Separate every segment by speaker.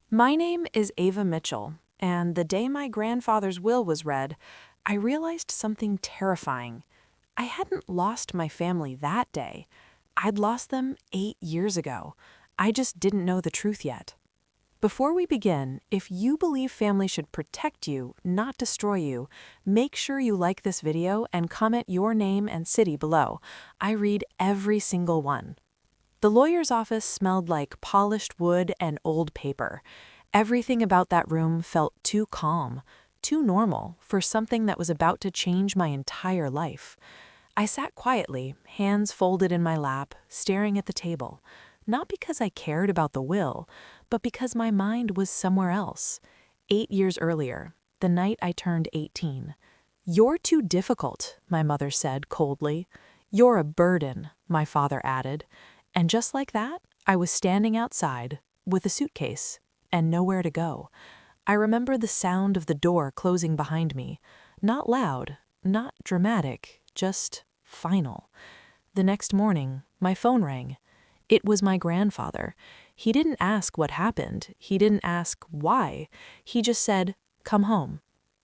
Speaker 1: My name is Ava Mitchell, and the day my grandfather's will was read, I realized something terrifying. I hadn't lost my family that day. I'd lost them 8 years ago. I just didn't know the truth yet. Before we begin, if you believe family should protect you, not destroy you, make sure you like this video and comment your name and city below. I read every single one. The lawyer's office smelled like polished wood and old paper. Everything about that room felt too calm, too normal for something that was about to change my entire life. I sat quietly, hands folded in my lap, staring at the table, not because I cared about the will, but because my mind was somewhere else. 8 years earlier, the night I turned 18. "You're too difficult," my mother said coldly. "You're a burden," my father added. And just like that, I was standing outside with a suitcase and nowhere to go. I remember the sound of the door closing behind me. Not loud, not dramatic, just final. The next morning, my phone rang. It was my grandfather. He didn't ask what happened. He didn't ask why. He just said, "Come home."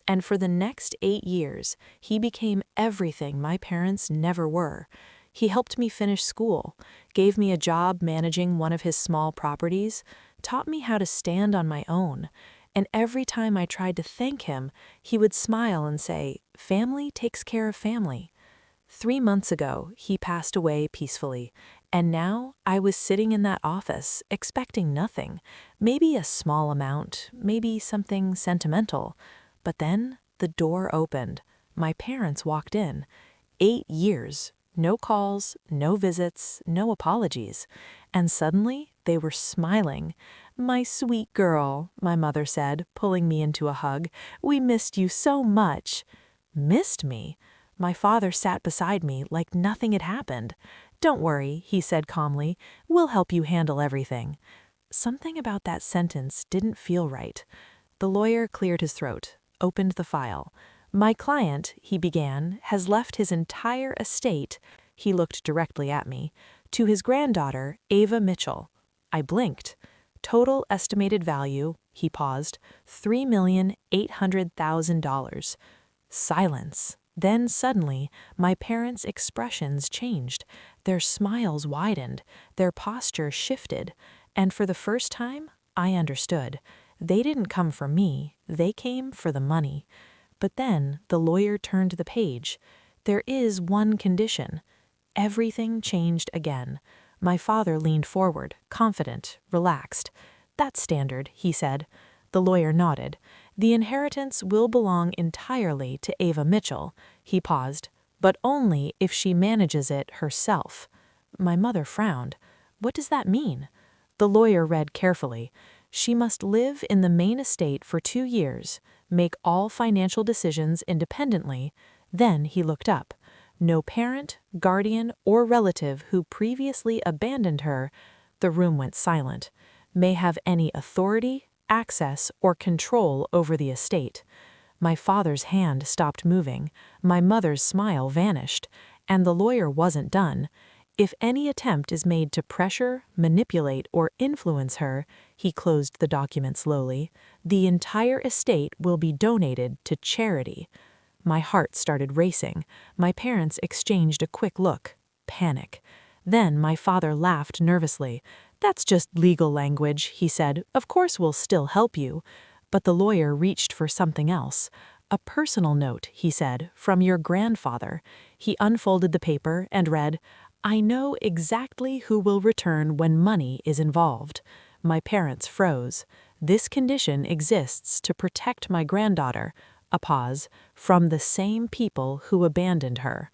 Speaker 1: And for the next 8 years, he became everything my parents never were. He helped me finish school, gave me a job managing one of his small properties, taught me how to stand on my own, and every time I tried to thank him, he would smile and say, "Family takes care of family." 3 months ago, he passed away peacefully, and now I was sitting in that office expecting nothing, maybe a small amount, maybe something sentimental. But then the door opened. My parents walked in. 8 years. No calls, no visits, no apologies. And suddenly, they were smiling. "My sweet girl," my mother said, pulling me into a hug. "We missed you so much." Missed me? My father sat beside me like nothing had happened. "Don't worry," he said calmly. "We'll help you handle everything." Something about that sentence didn't feel right. The lawyer cleared his throat, opened the file. "My client," he began, "has left his entire estate," he looked directly at me, "to his granddaughter, Ava Mitchell." I blinked. "Total estimated value," he paused, $3,800,000. Silence. Then suddenly, my parents' expressions changed. Their smiles widened, their posture shifted, and for the first time, I understood. They didn't come for me, they came for the money. But then the lawyer turned the page. "There is one condition." Everything changed again. My father leaned forward, confident, relaxed. "That's standard," he said. The lawyer nodded. "The inheritance will belong entirely to Ava Mitchell." He paused. "But only if she manages it herself." My mother frowned. "What does that mean?" The lawyer read carefully. "She must live in the main estate for 2 years, make all financial decisions independently." Then he looked up. "No parent, guardian, or relative who previously abandoned her," the room went silent, "may have any authority, access, or control over the estate." My father's hand stopped moving, my mother's smile vanished, and the lawyer wasn't done. "If any attempt is made to pressure, manipulate, or influence her," he closed the document slowly, "the entire estate will be donated to charity." My heart started racing. My parents exchanged a quick look. Panic. Then my father laughed nervously. "That's just legal language," he said. "Of course we'll still help you." But the lawyer reached for something else. "A personal note," he said, "from your grandfather." He unfolded the paper and read, "I know exactly who will return when money is involved." My parents froze. "This condition exists to protect my granddaughter," a pause, "from the same people who abandoned her."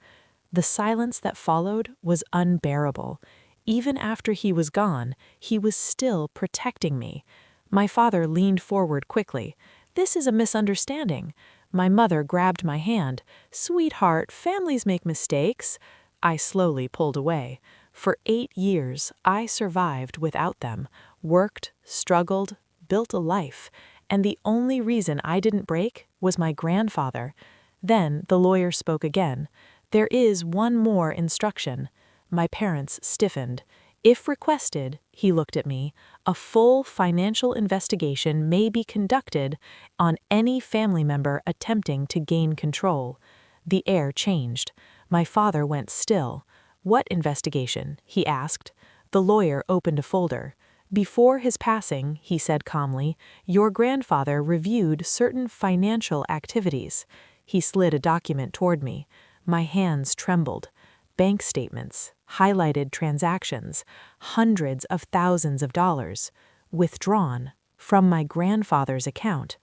Speaker 1: The silence that followed was unbearable. Even after he was gone, he was still protecting me. My father leaned forward quickly. "This is a misunderstanding." My mother grabbed my hand. "Sweetheart, families make mistakes." I slowly pulled away. For 8 years, I survived without them, worked, struggled, built a life, and the only reason I didn't break was my grandfather. Then the lawyer spoke again. "There is one more instruction." My parents stiffened. If requested, he looked at me, a full financial investigation may be conducted on any family member attempting to gain control. The air changed. My father went still. What investigation? He asked. The lawyer opened a folder. Before his passing, he said calmly, your grandfather reviewed certain financial activities. He slid a document toward me. My hands trembled. Bank statements, highlighted transactions, hundreds of thousands of dollars, withdrawn from my grandfather's account.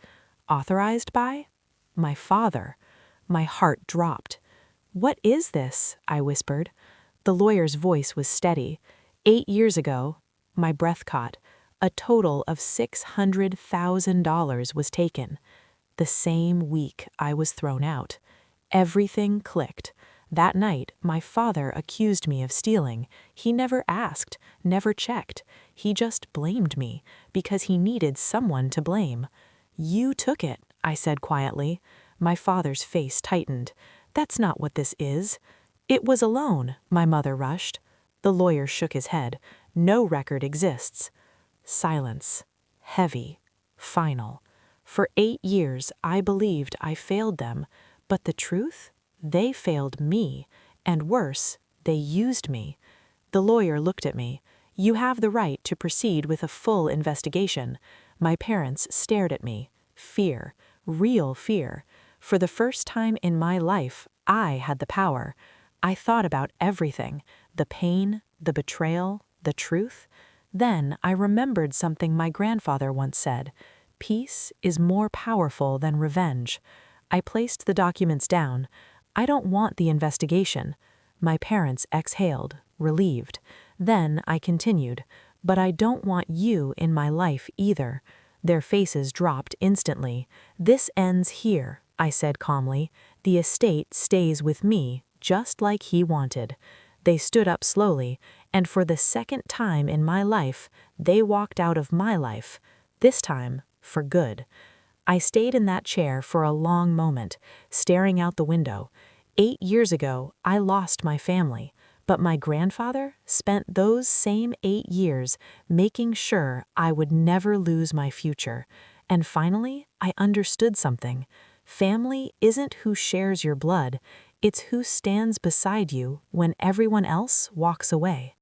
Speaker 1: Authorized by? My father. My heart dropped. What is this? I whispered. The lawyer's voice was steady. 8 years ago, my breath caught. A total of $600,000 was taken. The same week I was thrown out. Everything clicked. That night, my father accused me of stealing. He never asked, never checked. He just blamed me because he needed someone to blame. You took it, I said quietly. My father's face tightened. That's not what this is. It was a loan, my mother rushed. The lawyer shook his head. No record exists. Silence. Heavy. Final. For 8 years, I believed I failed them. But the truth? They failed me. And worse, they used me. The lawyer looked at me. You have the right to proceed with a full investigation. My parents stared at me. Fear. Real fear. For the first time in my life, I had the power. I thought about everything. The pain, the betrayal, the truth. Then I remembered something my grandfather once said. Peace is more powerful than revenge. I placed the documents down. I don't want the investigation. My parents exhaled, relieved. Then I continued, but I don't want you in my life either. Their faces dropped instantly. This ends here, I said calmly. The estate stays with me, just like he wanted. They stood up slowly, and for the second time in my life, they walked out of my life. This time, for good. I stayed in that chair for a long moment, staring out the window. 8 years ago, I lost my family, but my grandfather spent those same 8 years making sure I would never lose my future. And finally, I understood something. Family isn't who shares your blood, it's who stands beside you when everyone else walks away.